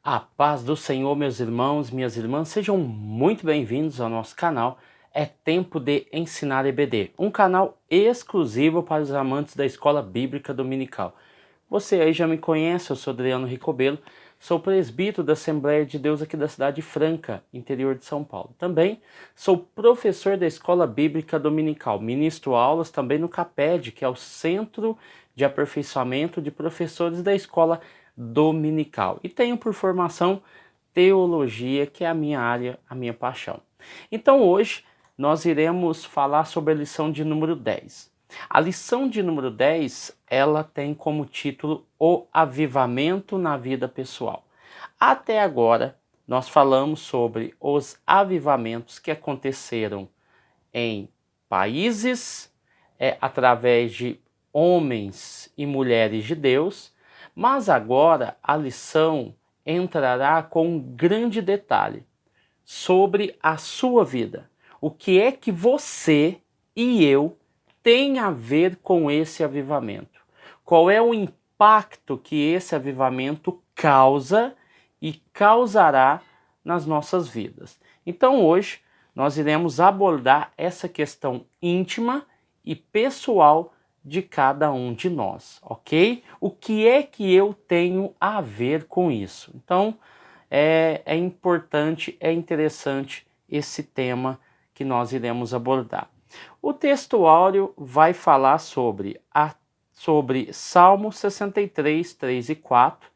A paz do Senhor, meus irmãos, minhas irmãs, sejam muito bem-vindos ao nosso canal. É Tempo de Ensinar EBD, um canal exclusivo para os amantes da Escola Bíblica Dominical. Você aí já me conhece, eu sou Adriano Ricobelo, sou presbítero da Assembleia de Deus aqui da cidade de Franca, interior de São Paulo. Também sou professor da Escola Bíblica Dominical, ministro aulas também no CAPED, que é o Centro de Aperfeiçoamento de Professores da Escola Dominical. E tenho por formação teologia, que é a minha área, a minha paixão. Então hoje nós iremos falar sobre a lição de número 10. A lição de número 10, ela tem como título O Avivamento na Vida Pessoal. Até agora, nós falamos sobre os avivamentos que aconteceram em países, através de homens e mulheres de Deus, mas agora a lição entrará com um grande detalhe sobre a sua vida. O que é que você e eu tem a ver com esse avivamento? Qual é o impacto que esse avivamento causa e causará nas nossas vidas? Então hoje nós iremos abordar essa questão íntima e pessoal de cada um de nós, ok? O que é que eu tenho a ver com isso? Então é importante, é interessante esse tema que nós iremos abordar. O texto áureo vai falar sobre Salmo 63, 3 e 4.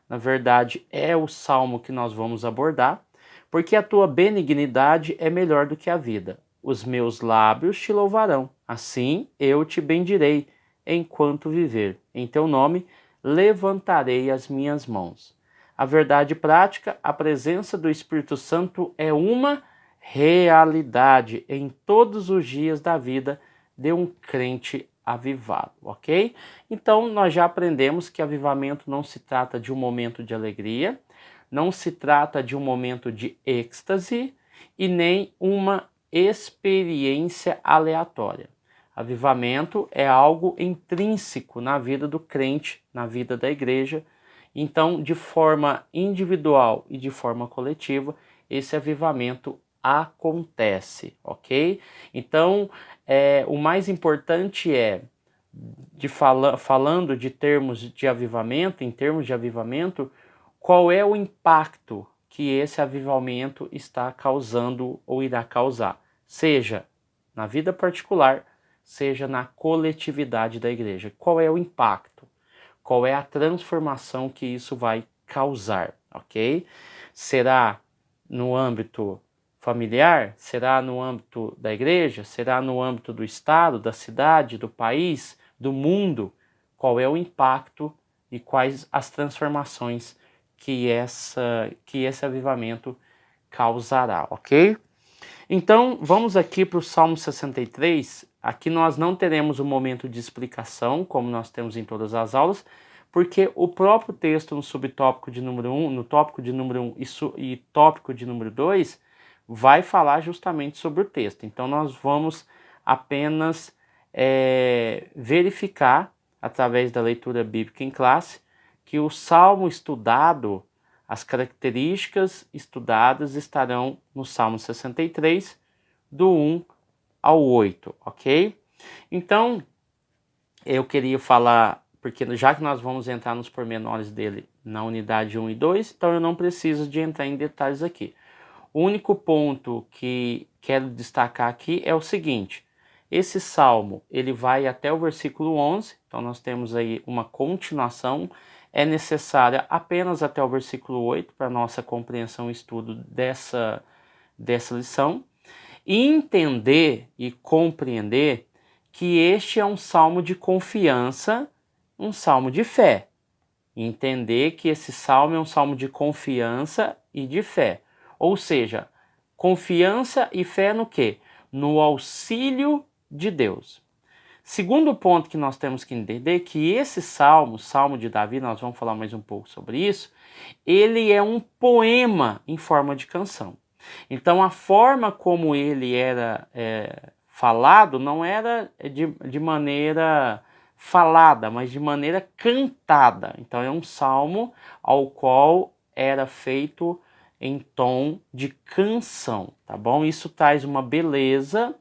Na verdade, é o salmo que nós vamos abordar. Porque a tua benignidade é melhor do que a vida. Os meus lábios te louvarão. Assim eu te bendirei enquanto viver. Em teu nome levantarei as minhas mãos. A verdade prática, a presença do Espírito Santo é uma realidade em todos os dias da vida de um crente avivado, ok? Então, nós já aprendemos que avivamento não se trata de um momento de alegria, não se trata de um momento de êxtase e nem uma experiência aleatória. Avivamento é algo intrínseco na vida do crente, na vida da igreja. Então, de forma individual e de forma coletiva, esse avivamento acontece, ok? Então, o mais importante falando de termos de avivamento, em termos de avivamento, qual é o impacto que esse avivamento está causando ou irá causar, seja na vida particular, seja na coletividade da igreja. Qual é o impacto? Qual é a transformação que isso vai causar, ok? Será no âmbito familiar? Será no âmbito da igreja? Será no âmbito do estado, da cidade, do país, do mundo? Qual é o impacto e quais as transformações que esse avivamento causará, ok? Então, vamos aqui para o Salmo 63. Aqui nós não teremos um momento de explicação, como nós temos em todas as aulas, porque o próprio texto no subtópico de número 1, no tópico de número 1 e tópico de número 2, vai falar justamente sobre o texto. Então, nós vamos apenas verificar, através da leitura bíblica em classe, que o salmo estudado, as características estudadas estarão no Salmo 63, do 1 ao 8, ok? Então, eu queria falar, porque já que nós vamos entrar nos pormenores dele na unidade 1 e 2, então eu não preciso de entrar em detalhes aqui. O único ponto que quero destacar aqui é o seguinte: esse salmo, ele vai até o versículo 11, então nós temos aí uma continuação. É necessária apenas até o versículo 8 para nossa compreensão e estudo dessa lição, e entender e compreender que este é um salmo de confiança, um salmo de fé. Entender que esse salmo é um salmo de confiança e de fé. Ou seja, confiança e fé no quê? No auxílio de Deus. Segundo ponto que nós temos que entender que esse salmo, Salmo de Davi, nós vamos falar mais um pouco sobre isso, ele é um poema em forma de canção. Então a forma como ele era falado não era de maneira falada, mas de maneira cantada. Então é um salmo ao qual era feito em tom de canção, tá bom? Isso traz uma beleza,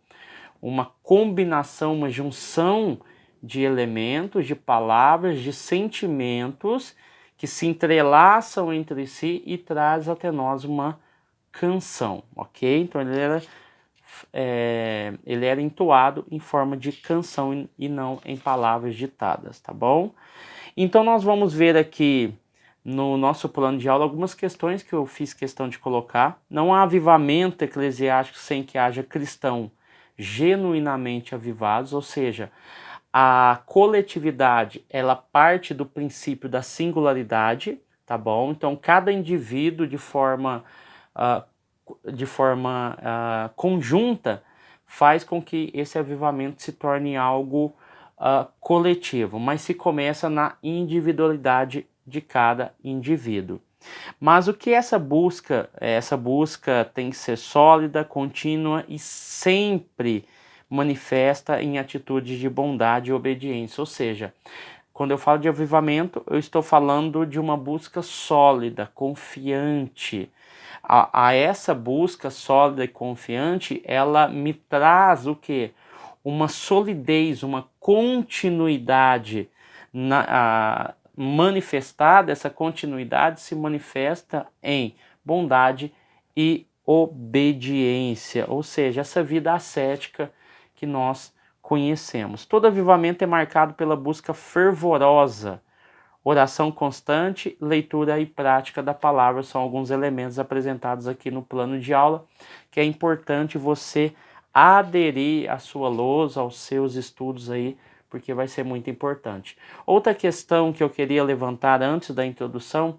uma combinação, uma junção de elementos, de palavras, de sentimentos que se entrelaçam entre si e traz até nós uma canção, ok? Então ele era entoado em forma de canção e não em palavras ditadas, tá bom? Então nós vamos ver aqui no nosso plano de aula algumas questões que eu fiz questão de colocar. Não há avivamento eclesiástico sem que haja cristão genuinamente avivados, ou seja, a coletividade, ela parte do princípio da singularidade, tá bom? Então, cada indivíduo de forma conjunta faz com que esse avivamento se torne algo coletivo, mas se começa na individualidade de cada indivíduo. Mas o que essa busca tem que ser sólida, contínua e sempre manifesta em atitudes de bondade e obediência. Ou seja, quando eu falo de avivamento, eu estou falando de uma busca sólida, confiante. A essa busca sólida e confiante, ela me traz o quê? Uma solidez, uma continuidade manifestada. Essa continuidade se manifesta em bondade e obediência, ou seja, essa vida ascética que nós conhecemos. Todo avivamento é marcado pela busca fervorosa, oração constante, leitura e prática da palavra são alguns elementos apresentados aqui no plano de aula, que é importante você aderir à sua lousa, aos seus estudos aí, porque vai ser muito importante. Outra questão que eu queria levantar antes da introdução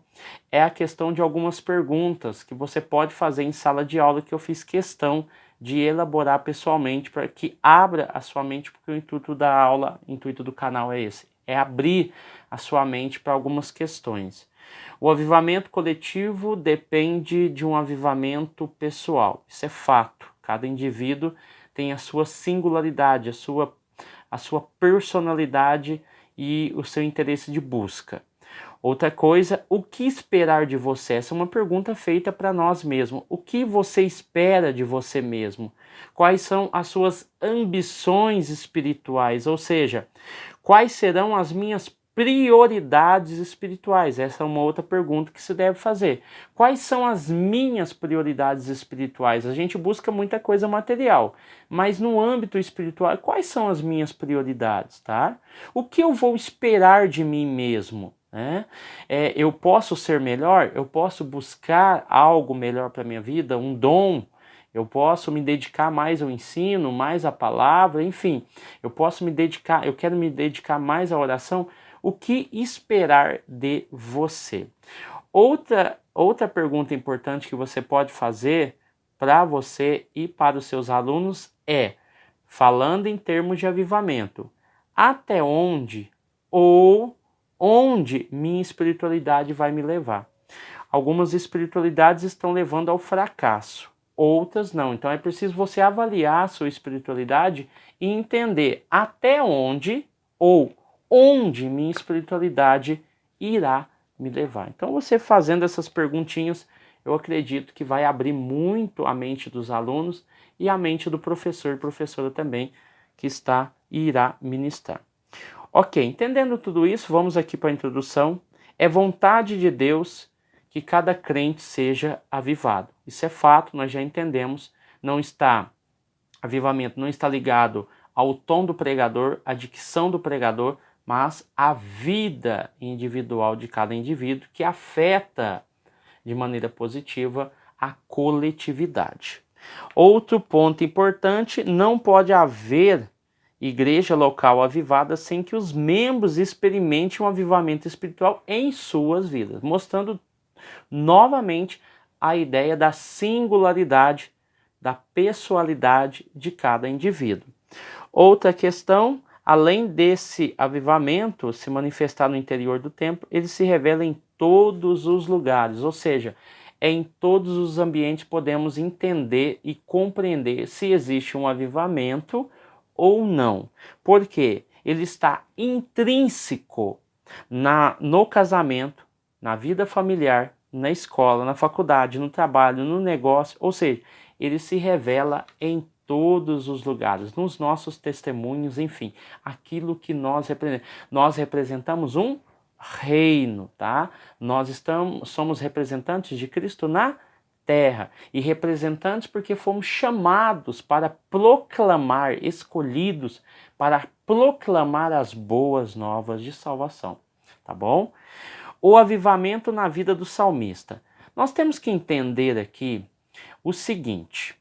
é a questão de algumas perguntas que você pode fazer em sala de aula, que eu fiz questão de elaborar pessoalmente para que abra a sua mente, porque o intuito da aula, o intuito do canal é esse, é abrir a sua mente para algumas questões. O avivamento coletivo depende de um avivamento pessoal, isso é fato. Cada indivíduo tem a sua singularidade, a sua personalidade e o seu interesse de busca. Outra coisa, o que esperar de você? Essa é uma pergunta feita para nós mesmos. O que você espera de você mesmo? Quais são as suas ambições espirituais? Ou seja, quais serão as minhas prioridades espirituais? Essa é uma outra pergunta que se deve fazer. Quais são as minhas prioridades espirituais? A gente busca muita coisa material, mas no âmbito espiritual, quais são as minhas prioridades, tá? O que eu vou esperar de mim mesmo? Eu posso ser melhor? Eu posso buscar algo melhor para minha vida? Um dom? Eu posso me dedicar mais ao ensino, mais à palavra, enfim. Eu quero me dedicar mais à oração. O que esperar de você? Outra pergunta importante que você pode fazer para você e para os seus alunos é, falando em termos de avivamento, até onde minha espiritualidade vai me levar? Algumas espiritualidades estão levando ao fracasso, outras não. Então é preciso você avaliar a sua espiritualidade e entender até onde minha espiritualidade irá me levar. Então você fazendo essas perguntinhas, eu acredito que vai abrir muito a mente dos alunos e a mente do professor e professora também, que irá ministrar. Ok, entendendo tudo isso, vamos aqui para a introdução. É vontade de Deus que cada crente seja avivado. Isso é fato, nós já entendemos. Avivamento não está ligado ao tom do pregador, à dicção do pregador, mas à vida individual de cada indivíduo, que afeta de maneira positiva a coletividade. Outro ponto importante, não pode haver igreja local avivada sem que os membros experimentem um avivamento espiritual em suas vidas, mostrando novamente a ideia da singularidade, da pessoalidade de cada indivíduo. Outra questão, além desse avivamento se manifestar no interior do templo, ele se revela em todos os lugares, ou seja, em todos os ambientes podemos entender e compreender se existe um avivamento ou não, porque ele está intrínseco no casamento, na vida familiar, na escola, na faculdade, no trabalho, no negócio, ou seja, ele se revela em todos os lugares, nos nossos testemunhos, enfim, aquilo que nós representamos. Nós representamos um reino, tá? Somos representantes de Cristo na terra, e representantes porque fomos chamados para proclamar, escolhidos para proclamar as boas novas de salvação, tá bom? O avivamento na vida do salmista. Nós temos que entender aqui o seguinte: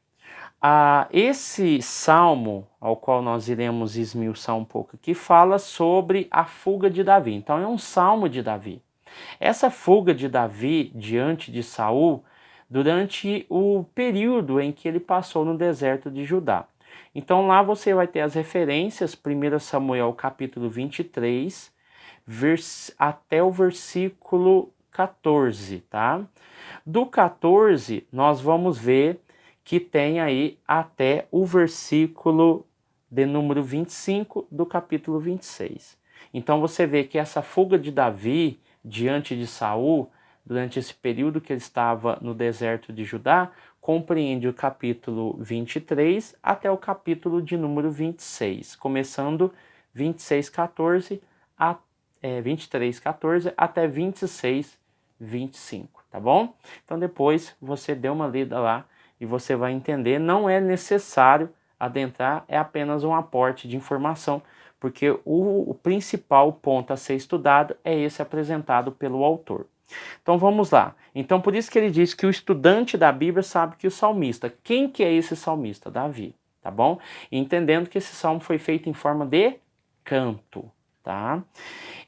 esse salmo, ao qual nós iremos esmiuçar um pouco aqui, fala sobre a fuga de Davi. Então é um salmo de Davi. Essa fuga de Davi diante de Saul, durante o período em que ele passou no deserto de Judá. Então lá você vai ter as referências, 1 Samuel capítulo 23, até o versículo 14, tá? Do 14, nós vamos ver que tem aí até o versículo de número 25 do capítulo 26. Então você vê que essa fuga de Davi diante de Saul, durante esse período que ele estava no deserto de Judá, compreende o capítulo 23 até o capítulo de número 26, começando 26:14 a 23:14 até 26:25, tá bom? Então depois você dê uma lida lá e você vai entender. Não é necessário adentrar, é apenas um aporte de informação, porque o principal ponto a ser estudado é esse apresentado pelo autor. Então vamos lá. Então por isso que ele diz que o estudante da Bíblia sabe que o salmista. Quem que é esse salmista? Davi, tá bom? Entendendo que esse salmo foi feito em forma de canto, tá?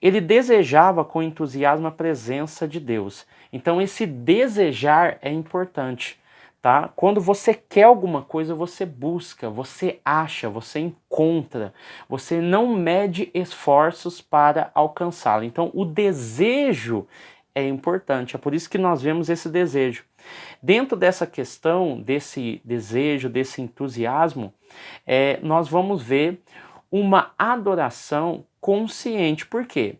Ele desejava com entusiasmo a presença de Deus. Então esse desejar é importante, tá? Quando você quer alguma coisa, você busca, você acha, você encontra, você não mede esforços para alcançá-lo. Então o desejo é importante, é por isso que nós vemos esse desejo. Dentro dessa questão, desse desejo, desse entusiasmo, nós vamos ver uma adoração consciente. Por quê?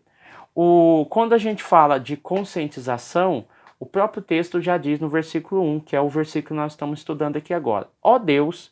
Quando a gente fala de conscientização, o próprio texto já diz no versículo 1, que é o versículo que nós estamos estudando aqui agora. Ó Deus,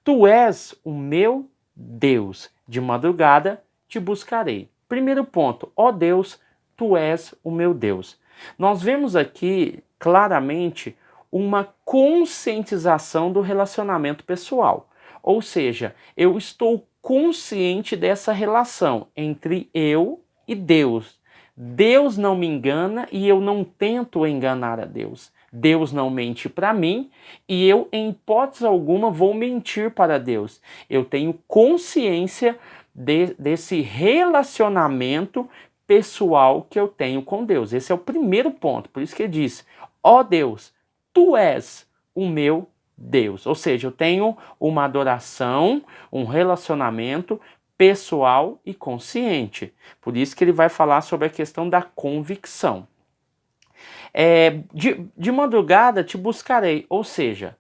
tu és o meu Deus, de madrugada te buscarei. Primeiro ponto, ó Deus, tu és o meu Deus. Nós vemos aqui claramente uma conscientização do relacionamento pessoal. Ou seja, eu estou consciente dessa relação entre eu e Deus. Deus não me engana e eu não tento enganar a Deus. Deus não mente para mim e eu, em hipótese alguma, vou mentir para Deus. Eu tenho consciência desse relacionamento pessoal que eu tenho com Deus. Esse é o primeiro ponto. Por isso que ele diz: ó Deus, tu és o meu Deus. Ou seja, eu tenho uma adoração, um relacionamento pessoal e consciente. Por isso que ele vai falar sobre a questão da convicção. De madrugada te buscarei. Ou seja,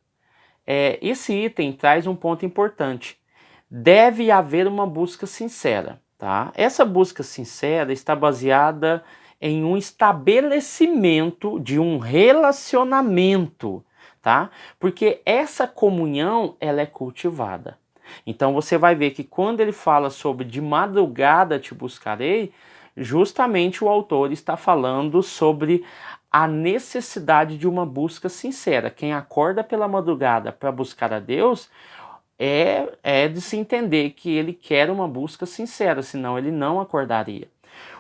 esse item traz um ponto importante. Deve haver uma busca sincera. Tá? Essa busca sincera está baseada em um estabelecimento de um relacionamento, tá? Porque essa comunhão, ela é cultivada. Então você vai ver que quando ele fala sobre de madrugada te buscarei, justamente o autor está falando sobre a necessidade de uma busca sincera. Quem acorda pela madrugada para buscar a Deus, é de se entender que ele quer uma busca sincera, senão ele não acordaria.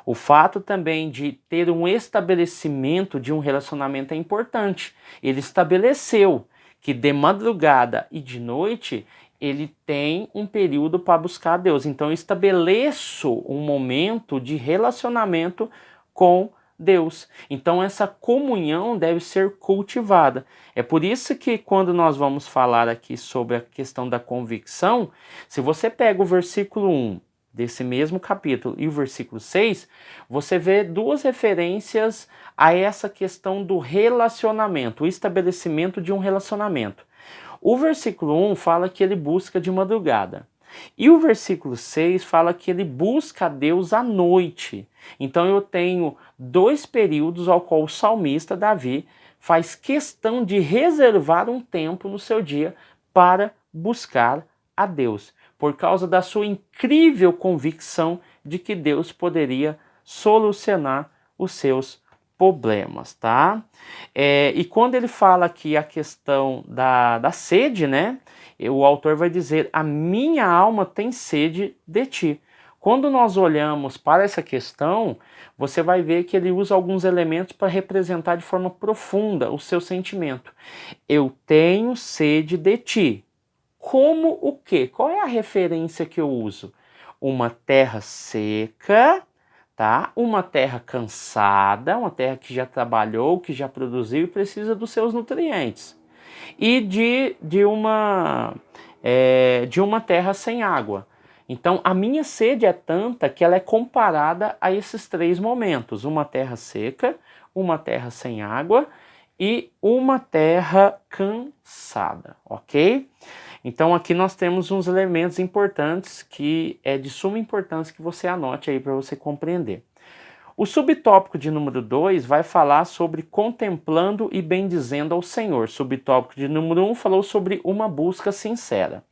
O fato também de ter um estabelecimento de um relacionamento é importante. Ele estabeleceu que de madrugada e de noite ele tem um período para buscar a Deus. Então eu estabeleço um momento de relacionamento com Deus. Então essa comunhão deve ser cultivada. É por isso que quando nós vamos falar aqui sobre a questão da convicção, se você pega o versículo 1 desse mesmo capítulo e o versículo 6, você vê duas referências a essa questão do relacionamento, o estabelecimento de um relacionamento. O versículo 1 fala que ele busca de madrugada. E o versículo 6 fala que ele busca a Deus à noite. Então eu tenho dois períodos ao qual o salmista Davi faz questão de reservar um tempo no seu dia para buscar a Deus, por causa da sua incrível convicção de que Deus poderia solucionar os seus problemas, tá? E quando ele fala aqui a questão da sede, né? O autor vai dizer: a minha alma tem sede de ti. Quando nós olhamos para essa questão, você vai ver que ele usa alguns elementos para representar de forma profunda o seu sentimento. Eu tenho sede de ti. Como o quê? Qual é a referência que eu uso? Uma terra seca, tá? Uma terra cansada, uma terra que já trabalhou, que já produziu e precisa dos seus nutrientes. E de uma terra sem água. Então, a minha sede é tanta que ela é comparada a esses três momentos: uma terra seca, uma terra sem água e uma terra cansada, ok? Então, aqui nós temos uns elementos importantes que é de suma importância que você anote aí para você compreender. O subtópico de número 2 vai falar sobre contemplando e bendizendo ao Senhor. Subtópico de número 1 falou sobre uma busca sincera.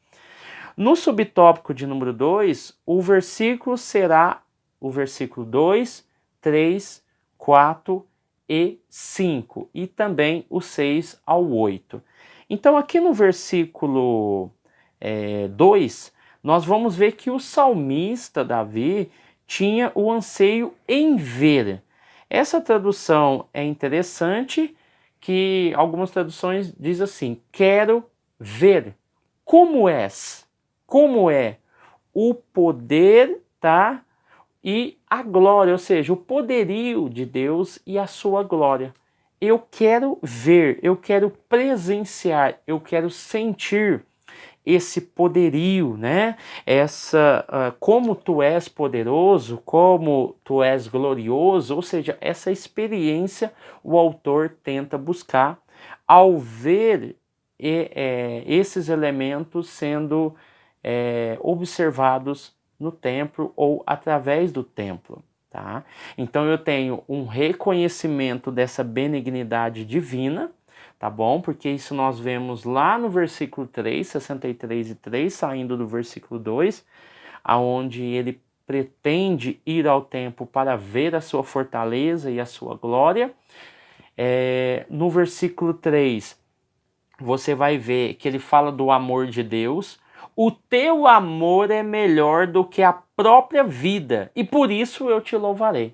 No subtópico de número 2, o versículo será o versículo 2, 3, 4 e 5, e também o 6 ao 8. Então, aqui no versículo 2, nós vamos ver que o salmista Davi tinha o anseio em ver. Essa tradução é interessante, que algumas traduções dizem assim: quero ver. Como és? Como é o poder, tá? E a glória, ou seja, o poderio de Deus e a sua glória. Eu quero ver, eu quero presenciar, eu quero sentir esse poderio, né? Como tu és poderoso, como tu és glorioso, ou seja, essa experiência o autor tenta buscar ao ver esses elementos sendo observados no templo ou através do templo. Tá? Então eu tenho um reconhecimento dessa benignidade divina, tá bom? Porque isso nós vemos lá no versículo 3, 63 e 3, saindo do versículo 2, aonde ele pretende ir ao templo para ver a sua fortaleza e a sua glória. No versículo 3, você vai ver que ele fala do amor de Deus. O teu amor é melhor do que a própria vida, e por isso eu te louvarei.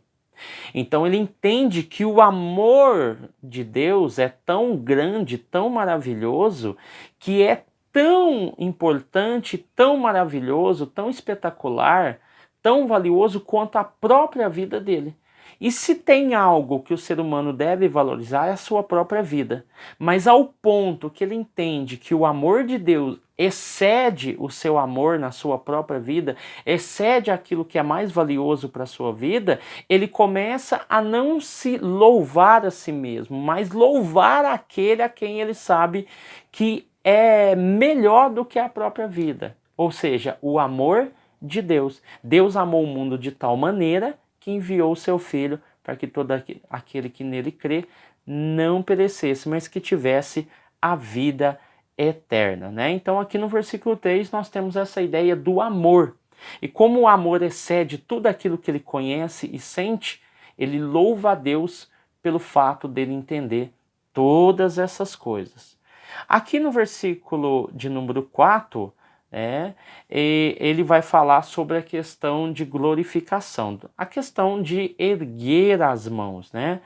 Então ele entende que o amor de Deus é tão grande, tão maravilhoso, que é tão importante, tão maravilhoso, tão espetacular, tão valioso quanto a própria vida dele. E se tem algo que o ser humano deve valorizar, é a sua própria vida. Mas ao ponto que ele entende que o amor de Deus excede o seu amor na sua própria vida, excede aquilo que é mais valioso para a sua vida, ele começa a não se louvar a si mesmo, mas louvar aquele a quem ele sabe que é melhor do que a própria vida. Ou seja, o amor de Deus. Deus amou o mundo de tal maneira que enviou o seu Filho para que todo aquele que nele crê não perecesse, mas que tivesse a vida eterna, né? Então aqui no versículo 3 nós temos essa ideia do amor. E como o amor excede tudo aquilo que ele conhece e sente, ele louva a Deus pelo fato dele entender todas essas coisas. Aqui no versículo de número 4, ele vai falar sobre a questão de glorificação, a questão de erguer as mãos, né?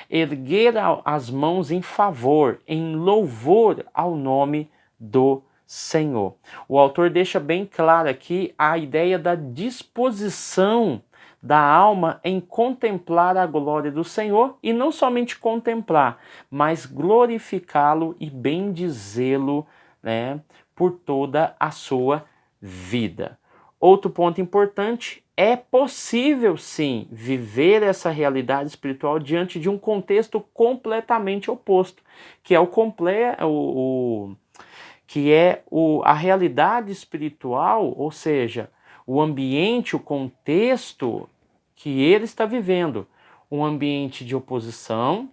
Erguer as mãos em favor, em louvor ao nome do Senhor. O autor deixa bem claro aqui a ideia da disposição da alma em contemplar a glória do Senhor, e não somente contemplar, mas glorificá-lo e bendizê-lo, né, por toda a sua vida. Outro ponto importante: é possível sim viver essa realidade espiritual diante de um contexto completamente oposto, que é que é a realidade espiritual, ou seja, o ambiente, o contexto que ele está vivendo, um ambiente de oposição,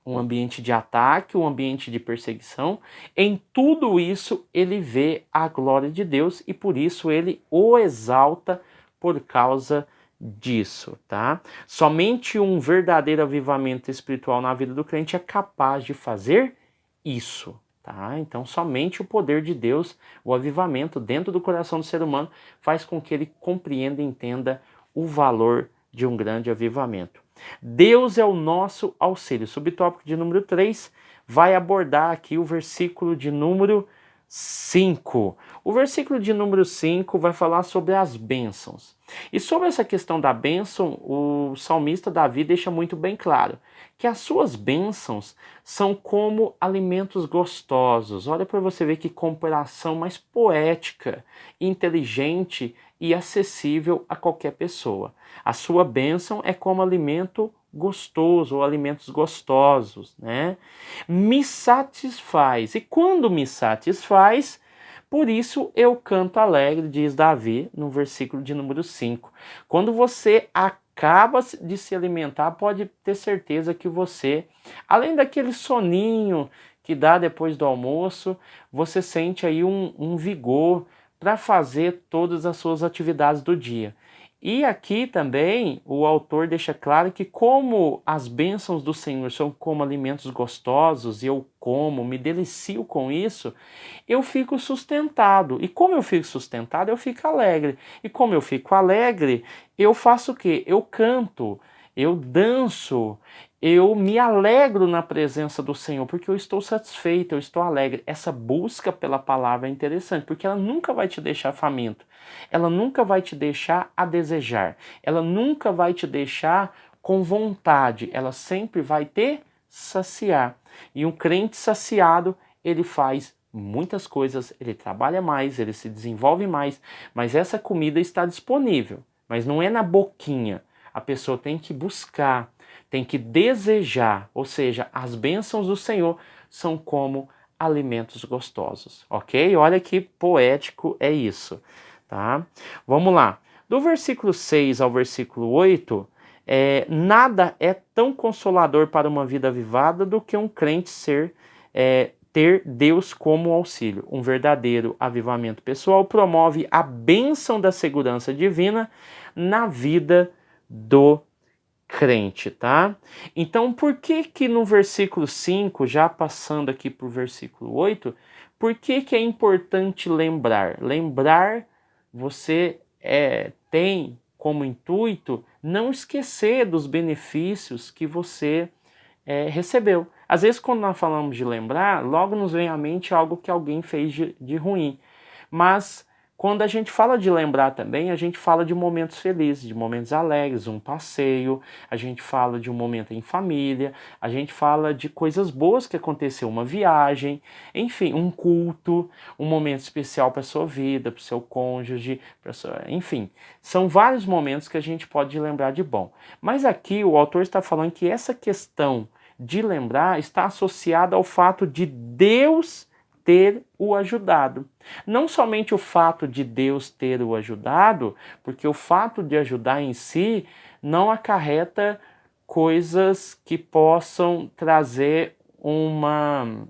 um ambiente de ataque, um ambiente de perseguição. Em tudo isso ele vê a glória de Deus e por isso ele o exalta por causa disso, tá? Somente um verdadeiro avivamento espiritual na vida do crente é capaz de fazer isso, tá? Então somente o poder de Deus, o avivamento dentro do coração do ser humano faz com que ele compreenda e entenda o valor de um grande avivamento. Deus é o nosso auxílio. Subtópico de número 3 vai abordar aqui o versículo de número 5. O versículo de número 5 vai falar sobre as bênçãos. E sobre essa questão da bênção, o salmista Davi deixa muito bem claro que as suas bênçãos são como alimentos gostosos. Olha para você ver que comparação mais poética, inteligente e acessível a qualquer pessoa. A sua bênção é como alimento gostoso ou alimentos gostosos, né? Me satisfaz. E quando me satisfaz, por isso eu canto alegre, diz Davi no versículo de número 5. Quando você acaba de se alimentar, pode ter certeza que você, além daquele soninho que dá depois do almoço, você sente aí um vigor para fazer todas as suas atividades do dia. E aqui também o autor deixa claro que como as bênçãos do Senhor são como alimentos gostosos, e eu como, me delicio com isso, eu fico sustentado. E como eu fico sustentado, eu fico alegre. E como eu fico alegre, eu faço o quê? Eu canto, eu danço, eu me alegro na presença do Senhor, porque eu estou satisfeito, eu estou alegre. Essa busca pela palavra é interessante, porque ela nunca vai te deixar faminto, ela nunca vai te deixar a desejar, ela nunca vai te deixar com vontade, ela sempre vai te saciar. E um crente saciado, ele faz muitas coisas, ele trabalha mais, ele se desenvolve mais, mas essa comida está disponível, mas não é na boquinha. A pessoa tem que buscar, tem que desejar, ou seja, as bênçãos do Senhor são como alimentos gostosos, ok? Olha que poético é isso, tá? Vamos lá. Do versículo 6 ao versículo 8, nada é tão consolador para uma vida avivada do que um crente ter Deus como auxílio. Um verdadeiro avivamento pessoal promove a bênção da segurança divina na vida do crente, tá? Então, por que que no versículo 5, já passando aqui para o versículo 8, por que que é importante lembrar? Lembrar, você tem como intuito não esquecer dos benefícios que você recebeu. Às vezes, quando nós falamos de lembrar, logo nos vem à mente algo que alguém fez de ruim. Mas quando a gente fala de lembrar também, a gente fala de momentos felizes, de momentos alegres, um passeio, a gente fala de um momento em família, a gente fala de coisas boas que aconteceu, uma viagem, enfim, um culto, um momento especial para a sua vida, para o seu cônjuge, enfim, são vários momentos que a gente pode lembrar de bom. Mas aqui o autor está falando que essa questão de lembrar está associada ao fato de Deus ter o ajudado. Não somente o fato de Deus ter o ajudado, porque o fato de ajudar em si não acarreta coisas que possam trazer uma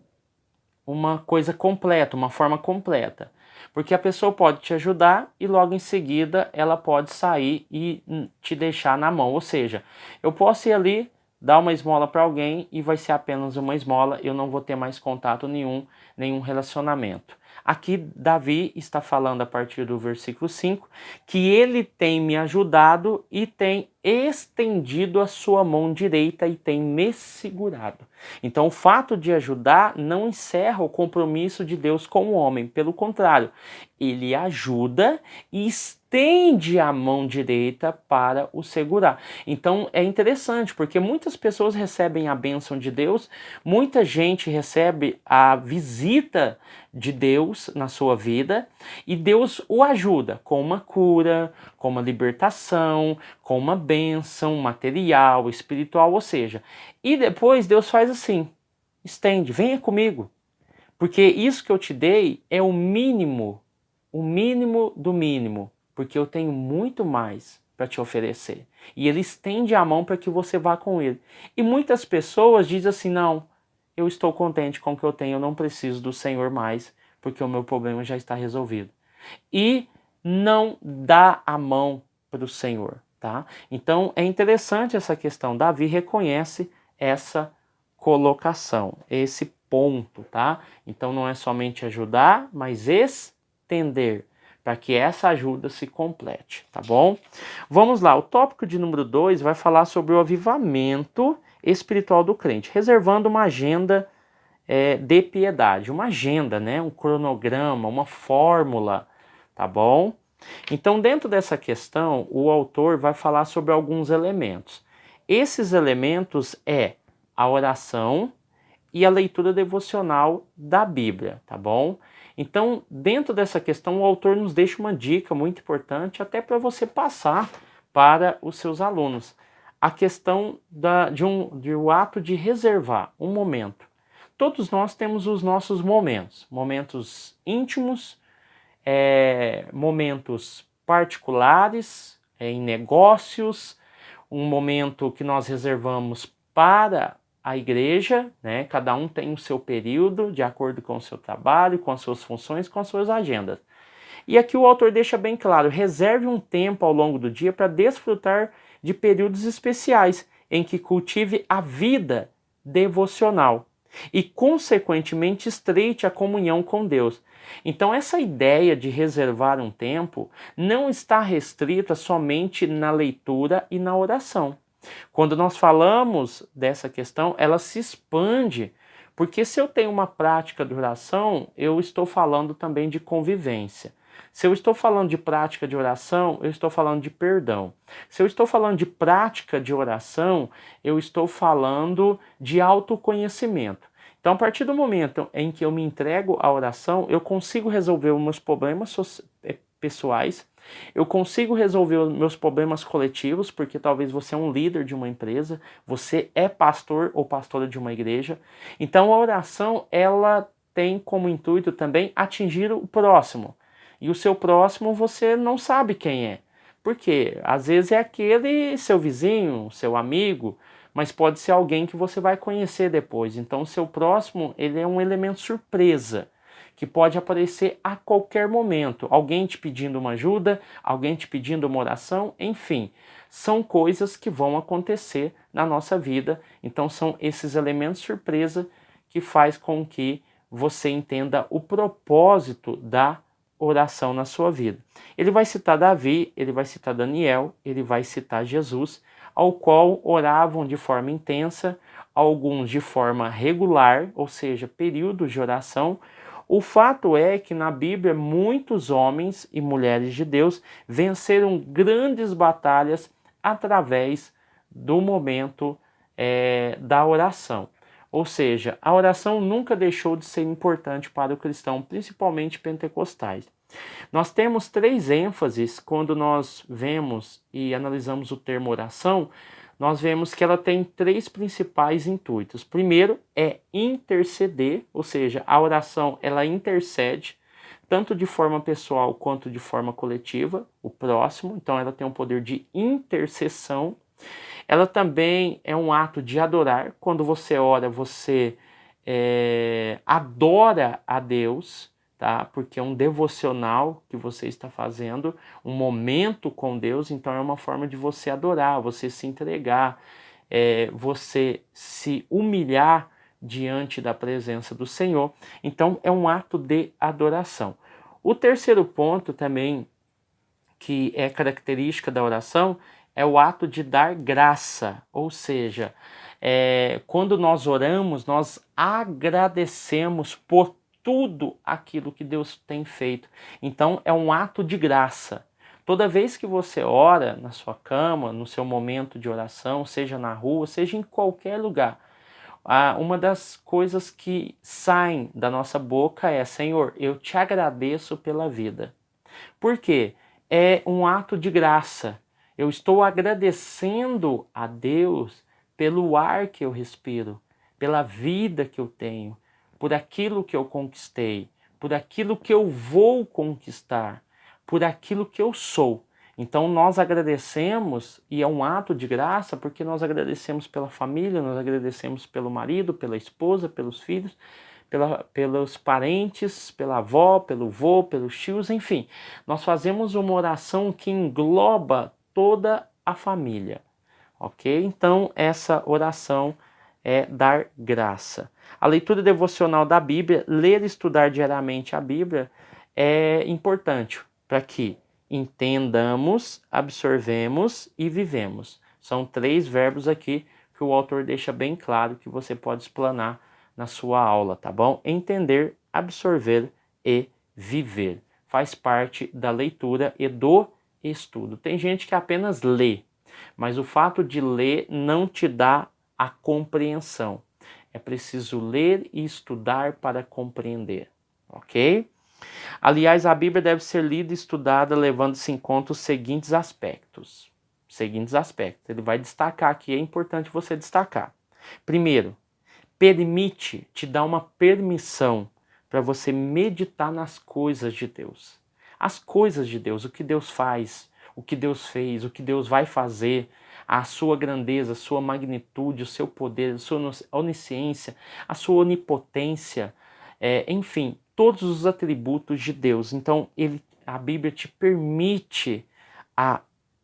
coisa completa, uma forma completa. Porque a pessoa pode te ajudar e logo em seguida ela pode sair e te deixar na mão. Ou seja, eu posso ir ali, dar uma esmola para alguém e vai ser apenas uma esmola, eu não vou ter mais contato nenhum relacionamento. Aqui Davi está falando a partir do versículo 5 que ele tem me ajudado e tem estendido a sua mão direita e tem me segurado. Então o fato de ajudar não encerra o compromisso de Deus com o homem, pelo contrário, ele ajuda e estende a mão direita para o segurar. Então é interessante, porque muitas pessoas recebem a bênção de Deus, muita gente recebe a visita de Deus na sua vida e Deus o ajuda com uma cura, com uma libertação, com uma bênção material, espiritual, ou seja, e depois Deus faz assim, estende, venha comigo, Porque isso que eu te dei é o mínimo do mínimo, porque eu tenho muito mais para te oferecer. E ele estende a mão para que você vá com ele. E muitas pessoas dizem assim, não, eu estou contente com o que eu tenho, eu não preciso do Senhor mais, porque o meu problema já está resolvido. E não dá a mão para o Senhor, tá? Então é interessante essa questão. Davi reconhece essa colocação, esse ponto, tá? Então não é somente ajudar, mas estender para que essa ajuda se complete, tá bom? Vamos lá, o tópico de número 2 vai falar sobre o avivamento espiritual do crente, reservando uma agenda de piedade, uma agenda, né? Um cronograma, uma fórmula, tá bom? Então, dentro dessa questão, o autor vai falar sobre alguns elementos. Esses elementos é a oração e a leitura devocional da Bíblia, tá bom? Então, dentro dessa questão, o autor nos deixa uma dica muito importante, até para você passar para os seus alunos. A questão de o ato de reservar um momento. Todos nós temos os nossos momentos íntimos, momentos particulares, em negócios, um momento que nós reservamos para a igreja, né? Cada um tem o seu período, de acordo com o seu trabalho, com as suas funções, com as suas agendas. E aqui o autor deixa bem claro, reserve um tempo ao longo do dia para desfrutar de períodos especiais, em que cultive a vida devocional e, consequentemente, estreite a comunhão com Deus. Então, essa ideia de reservar um tempo não está restrita somente na leitura e na oração. Quando nós falamos dessa questão, ela se expande, porque se eu tenho uma prática de oração, eu estou falando também de convivência. Se eu estou falando de prática de oração, eu estou falando de perdão. Se eu estou falando de prática de oração, eu estou falando de autoconhecimento. Então, a partir do momento em que eu me entrego à oração, eu consigo resolver os meus problemas pessoais, eu consigo resolver os meus problemas coletivos, porque talvez você é um líder de uma empresa, você é pastor ou pastora de uma igreja. Então, a oração, ela tem como intuito também atingir o próximo. E o seu próximo você não sabe quem é. Por quê? Às vezes é aquele seu vizinho, seu amigo, mas pode ser alguém que você vai conhecer depois. Então, o seu próximo, ele é um elemento surpresa, que pode aparecer a qualquer momento. Alguém te pedindo uma ajuda, alguém te pedindo uma oração, enfim. São coisas que vão acontecer na nossa vida. Então, são esses elementos surpresa que faz com que você entenda o propósito da oração na sua vida. Ele vai citar Davi, ele vai citar Daniel, ele vai citar Jesus, ao qual oravam de forma intensa, alguns de forma regular, ou seja, períodos de oração. O fato é que na Bíblia muitos homens e mulheres de Deus venceram grandes batalhas através do momento da oração. Ou seja, a oração nunca deixou de ser importante para o cristão, principalmente pentecostais. Nós temos 3 ênfases quando nós vemos e analisamos o termo oração. Nós vemos que ela tem 3 principais intuitos. Primeiro é interceder, ou seja, a oração ela intercede tanto de forma pessoal quanto de forma coletiva, o próximo. Então ela tem um poder de intercessão. Ela também é um ato de adorar. Quando você ora, você adora a Deus, tá? Porque é um devocional que você está fazendo, um momento com Deus, então é uma forma de você adorar, você se entregar, você se humilhar diante da presença do Senhor. Então é um ato de adoração. O terceiro ponto também, que é característica da oração, é o ato de dar graça, ou seja, quando nós oramos, nós agradecemos por tudo aquilo que Deus tem feito. Então é um ato de graça. Toda vez que você ora na sua cama, no seu momento de oração, seja na rua, seja em qualquer lugar, uma das coisas que saem da nossa boca é: Senhor, eu te agradeço pela vida. Por quê? É um ato de graça. Eu estou agradecendo a Deus pelo ar que eu respiro, pela vida que eu tenho, por aquilo que eu conquistei, por aquilo que eu vou conquistar, por aquilo que eu sou. Então nós agradecemos, e é um ato de graça, porque nós agradecemos pela família, nós agradecemos pelo marido, pela esposa, pelos filhos, pelos parentes, pela avó, pelo vô, pelos tios, enfim. Nós fazemos uma oração que engloba toda a família, ok? Então essa oração é dar graça. A leitura devocional da Bíblia, ler e estudar diariamente a Bíblia é importante para que entendamos, absorvemos e vivemos. São 3 verbos aqui que o autor deixa bem claro que você pode explanar na sua aula, tá bom? Entender, absorver e viver. Faz parte da leitura e do estudo. Tem gente que apenas lê, mas o fato de ler não te dá a compreensão. É preciso ler e estudar para compreender, ok? Aliás, a Bíblia deve ser lida e estudada levando-se em conta os seguintes aspectos. Ele vai destacar aqui, é importante você destacar. Primeiro, te dá uma permissão para você meditar nas coisas de Deus. As coisas de Deus, o que Deus faz, o que Deus fez, o que Deus vai fazer, a sua grandeza, a sua magnitude, o seu poder, a sua onisciência, a sua onipotência, enfim, todos os atributos de Deus. Então, a Bíblia te permite a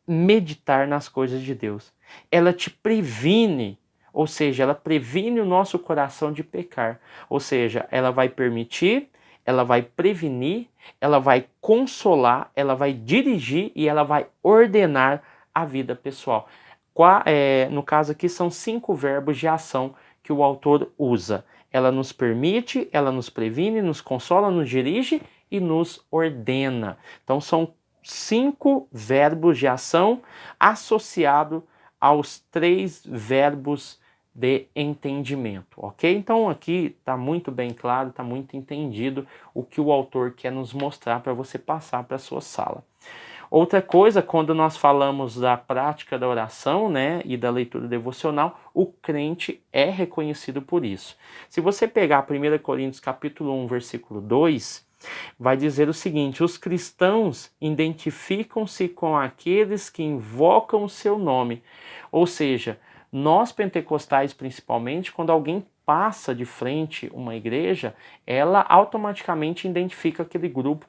meditar nas coisas de Deus. Ela te previne, ou seja, ela previne o nosso coração de pecar. Ou seja, ela vai permitir, ela vai prevenir, ela vai consolar, ela vai dirigir e ela vai ordenar a vida pessoal. No caso aqui são 5 verbos de ação que o autor usa. Ela nos permite, ela nos previne, nos consola, nos dirige e nos ordena. Então são 5 verbos de ação associados aos 3 verbos de entendimento, ok? Então aqui está muito bem claro, está muito entendido o que o autor quer nos mostrar para você passar para a sua sala. Outra coisa, quando nós falamos da prática da oração, né, e da leitura devocional, o crente é reconhecido por isso. Se você pegar 1 Coríntios capítulo 1, versículo 2, vai dizer o seguinte: os cristãos identificam-se com aqueles que invocam o seu nome. Ou seja, nós pentecostais principalmente, quando alguém passa de frente uma igreja, ela automaticamente identifica aquele grupo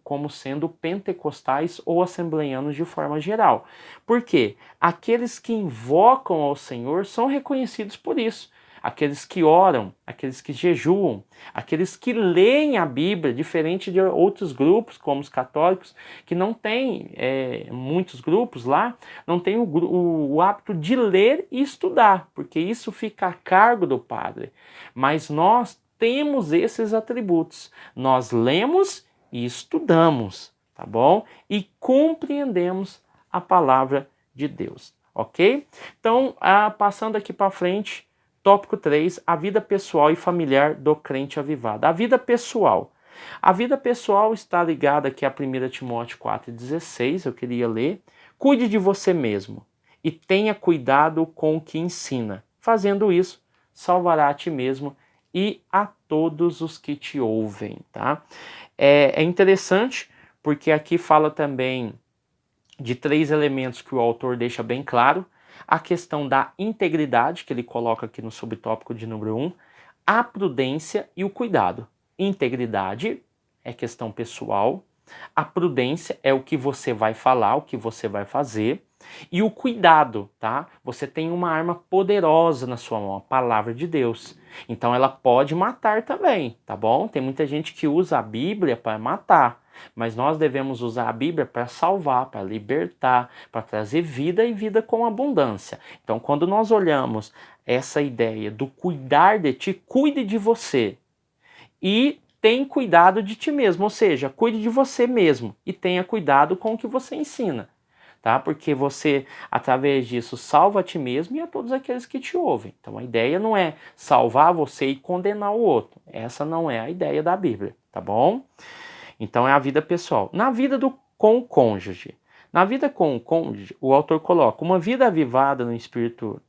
como sendo pentecostais ou assembleianos de forma geral. Por quê? Aqueles que invocam ao Senhor são reconhecidos por isso. Aqueles que oram, aqueles que jejuam, aqueles que leem a Bíblia, diferente de outros grupos, como os católicos, que não tem, muitos grupos lá, não tem o hábito de ler e estudar, porque isso fica a cargo do padre. Mas nós temos esses atributos. Nós lemos e estudamos, tá bom? E compreendemos a palavra de Deus, ok? Então, passando aqui para frente, tópico 3, a vida pessoal e familiar do crente avivado. A vida pessoal. A vida pessoal está ligada aqui a 1 Timóteo 4,16, eu queria ler. Cuide de você mesmo e tenha cuidado com o que ensina. Fazendo isso, salvará a ti mesmo e a todos os que te ouvem, tá? É interessante porque aqui fala também de 3 elementos que o autor deixa bem claro. A questão da integridade, que ele coloca aqui no subtópico de número 1, a prudência e o cuidado. Integridade é questão pessoal, a prudência é o que você vai falar, o que você vai fazer, e o cuidado, tá? Você tem uma arma poderosa na sua mão, a palavra de Deus. Então ela pode matar também, tá bom? Tem muita gente que usa a Bíblia para matar, mas nós devemos usar a Bíblia para salvar, para libertar, para trazer vida e vida com abundância. Então, quando nós olhamos essa ideia do cuidar de ti, cuide de você e tem cuidado de ti mesmo, ou seja, cuide de você mesmo e tenha cuidado com o que você ensina, tá? Porque você, através disso, salva a ti mesmo e a todos aqueles que te ouvem. Então, a ideia não é salvar você e condenar o outro. Essa não é a ideia da Bíblia, tá bom? Então é a vida pessoal. Na vida com o cônjuge. Na vida com o cônjuge, o autor coloca: uma vida avivada no espírito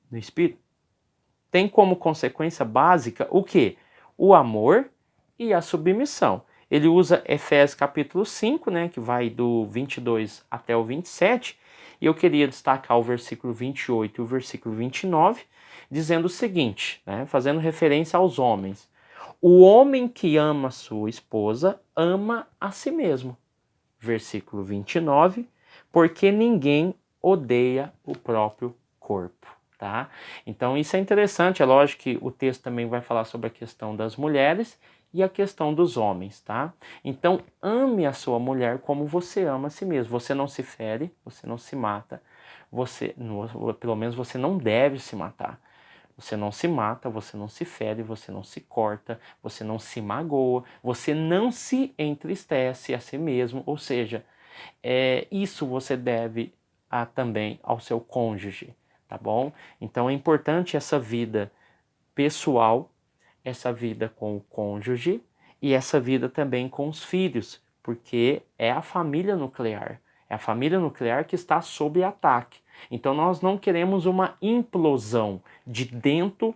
tem como consequência básica o quê? o amor e a submissão. Ele usa Efésios capítulo 5, né, que vai do 22 até o 27, e eu queria destacar o versículo 28 e o versículo 29, dizendo o seguinte, né, fazendo referência aos homens. O homem que ama sua esposa ama a si mesmo. Versículo 29, porque ninguém odeia o próprio corpo, tá? Então isso é interessante, é lógico que o texto também vai falar sobre a questão das mulheres e a questão dos homens, tá? Então ame a sua mulher como você ama a si mesmo. Você não se fere, você não se mata, pelo menos você não deve se matar. Você não se mata, você não se fere, você não se corta, você não se magoa, você não se entristece a si mesmo, ou seja, isso você deve também ao seu cônjuge, tá bom? Então é importante essa vida pessoal, essa vida com o cônjuge e essa vida também com os filhos, porque é a família nuclear. É a família nuclear que está sob ataque. Então nós não queremos uma implosão de dentro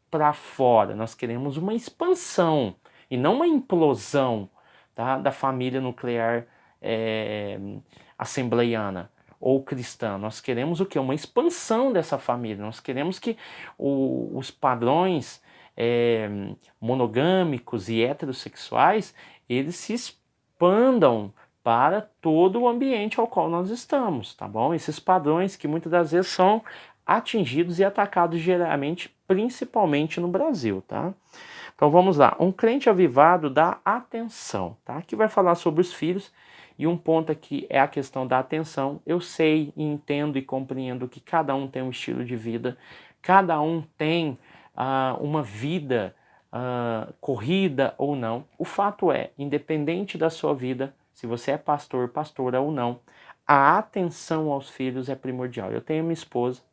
para fora, nós queremos uma expansão e não uma implosão, tá, da família nuclear assembleiana ou cristã. Nós queremos o quê? Uma expansão dessa família. Nós queremos que os padrões monogâmicos e heterossexuais eles se expandam para todo o ambiente ao qual nós estamos, tá bom? Esses padrões que muitas das vezes são atingidos e atacados geralmente, principalmente no Brasil, tá? Então vamos lá, um crente avivado dá atenção, tá? Aqui vai falar sobre os filhos e um ponto aqui é a questão da atenção. Eu sei, entendo e compreendo que cada um tem um estilo de vida, cada um tem uma vida corrida ou não. O fato é, independente da sua vida, se você é pastor, pastora ou não, a atenção aos filhos é primordial. Eu tenho minha esposa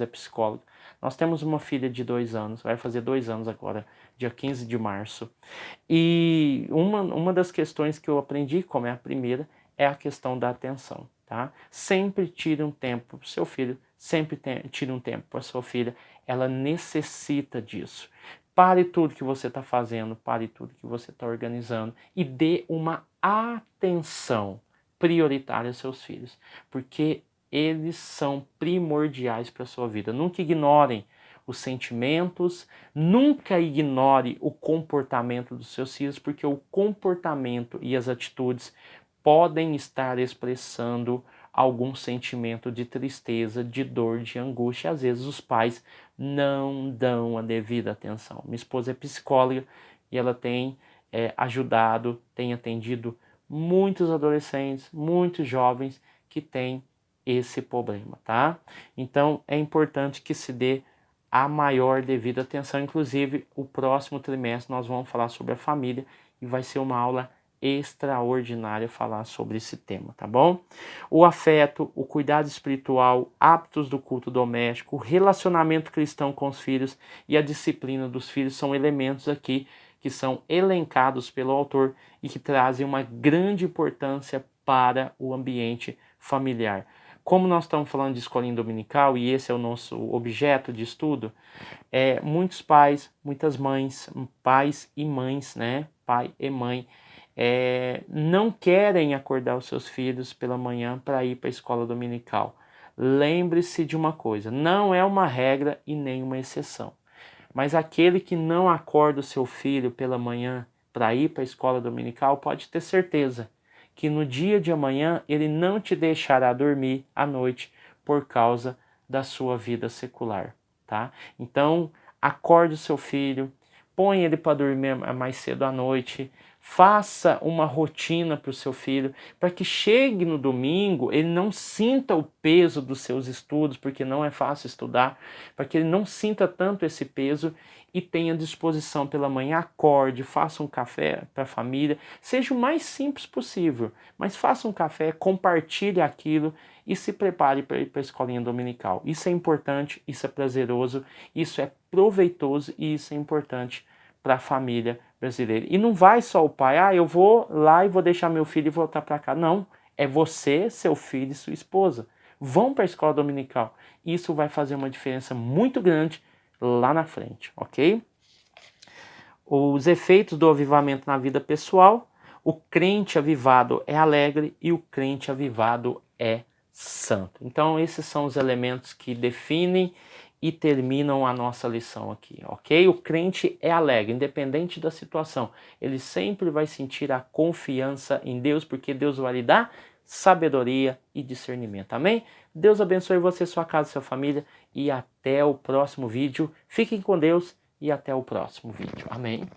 é psicóloga, nós temos uma filha de 2 anos, vai fazer 2 anos agora, dia 15 de março. E uma das questões que eu aprendi, como é a primeira, é a questão da atenção, tá? Sempre tire um tempo para o seu filho, sempre tire um tempo para a sua filha, ela necessita disso. Pare tudo que você está fazendo, pare tudo que você está organizando e dê uma atenção prioritária aos seus filhos, porque eles são primordiais para a sua vida. Nunca ignorem os sentimentos, nunca ignore o comportamento dos seus filhos, porque o comportamento e as atitudes podem estar expressando algum sentimento de tristeza, de dor, de angústia. Às vezes os pais não dão a devida atenção. Minha esposa é psicóloga e ela tem ajudado, tem atendido muitos adolescentes, muitos jovens que têm esse problema, tá? Então é importante que se dê a maior devida atenção. Inclusive, o próximo trimestre nós vamos falar sobre a família e vai ser uma aula extraordinária falar sobre esse tema, tá bom? O afeto, o cuidado espiritual, hábitos do culto doméstico, o relacionamento cristão com os filhos e a disciplina dos filhos são elementos aqui que são elencados pelo autor e que trazem uma grande importância para o ambiente familiar. Como nós estamos falando de escolinha dominical e esse é o nosso objeto de estudo, muitos pais, muitas mães, pais e mães, né? Pai e mãe, não querem acordar os seus filhos pela manhã para ir para a escola dominical. Lembre-se de uma coisa, não é uma regra e nem uma exceção. Mas aquele que não acorda o seu filho pela manhã para ir para a escola dominical, pode ter certeza que no dia de amanhã ele não te deixará dormir à noite por causa da sua vida secular, tá? Então, acorde o seu filho, põe ele para dormir mais cedo à noite, faça uma rotina para o seu filho, para que chegue no domingo, ele não sinta o peso dos seus estudos, porque não é fácil estudar, para que ele não sinta tanto esse peso e tenha disposição pela manhã, acorde, faça um café para a família, seja o mais simples possível, mas faça um café, compartilhe aquilo e se prepare para ir para a escolinha dominical. Isso é importante, isso é prazeroso, isso é proveitoso e isso é importante para a família brasileira. E não vai só o pai, eu vou lá e vou deixar meu filho e voltar para cá. Não, é você, seu filho e sua esposa. Vão para a escola dominical. Isso vai fazer uma diferença muito grande lá na frente, ok? os efeitos do avivamento na vida pessoal. O crente avivado é alegre e o crente avivado é santo. Então esses são os elementos que definem e terminam a nossa lição aqui, ok? O crente é alegre, independente da situação. Ele sempre vai sentir a confiança em Deus, porque Deus vai lhe dar sabedoria e discernimento. Amém? Deus abençoe você, sua casa, sua família e até o próximo vídeo. Fiquem com Deus e até o próximo vídeo. Amém?